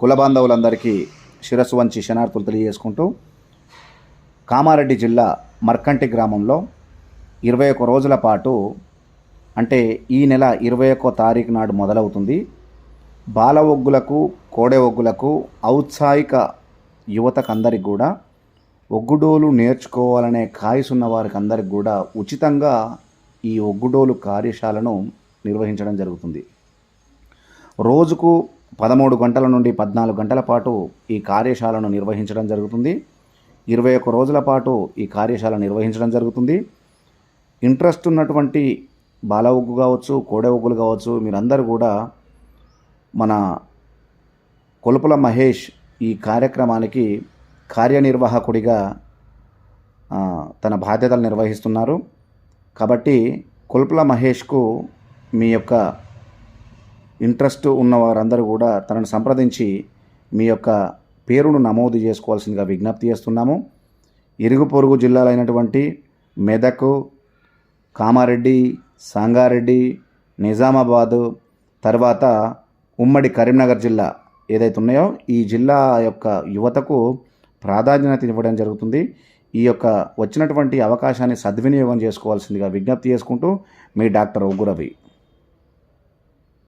కుల బాంధవులందరికీ శిరస్సు వంచి శనార్థులు తెలియజేసుకుంటూ, కామారెడ్డి జిల్లా మర్కంటి గ్రామంలో 21 రోజుల పాటు, అంటే ఈ నెల 21వ తారీఖు నాడు మొదలవుతుంది, బాల ఒగ్గులకు కోడె ఒగ్గులకు ఔత్సాహిక యువతకందరికి కూడా ఒగ్గుడోలు నేర్చుకోవాలనే కాయసున్న వారికి అందరికి కూడా ఉచితంగా ఈ ఒగ్గుడోలు కార్యశాలను నిర్వహించడం జరుగుతుంది. రోజుకు 13 గంటల నుండి 14 గంటల పాటు ఈ కార్యశాలను నిర్వహించడం జరుగుతుంది. 21 రోజుల పాటు ఈ కార్యశాల నిర్వహించడం జరుగుతుంది. ఇంట్రెస్ట్ ఉన్నటువంటి బాల ఒగ్గు కావచ్చు, కోడె ఒగ్గులు కావచ్చు, మీరందరూ కూడా మన కొలుపుల మహేష్ ఈ కార్యక్రమానికి కార్యనిర్వాహకుడిగా తన బాధ్యతలు నిర్వహిస్తున్నారు. కాబట్టి కొలుపుల మహేష్కు మీ యొక్క ఇంట్రెస్ట్ ఉన్న వారందరూ కూడా తనను సంప్రదించి మీ యొక్క పేరును నమోదు చేసుకోవాల్సిందిగా విజ్ఞప్తి చేస్తున్నాము. ఇరుగు పొరుగు జిల్లాలైనటువంటి మెదక్, కామారెడ్డి, సంగారెడ్డి, నిజామాబాదు, తర్వాత ఉమ్మడి కరీంనగర్ జిల్లా ఏదైతే ఉన్నాయో ఈ జిల్లా యొక్క యువతకు ప్రాధాన్యత ఇవ్వడం జరుగుతుంది. ఈ యొక్క వచ్చినటువంటి అవకాశాన్ని సద్వినియోగం చేసుకోవాల్సిందిగా విజ్ఞప్తి చేసుకుంటూ, మీ డాక్టర్ ఒగ్గు రవి.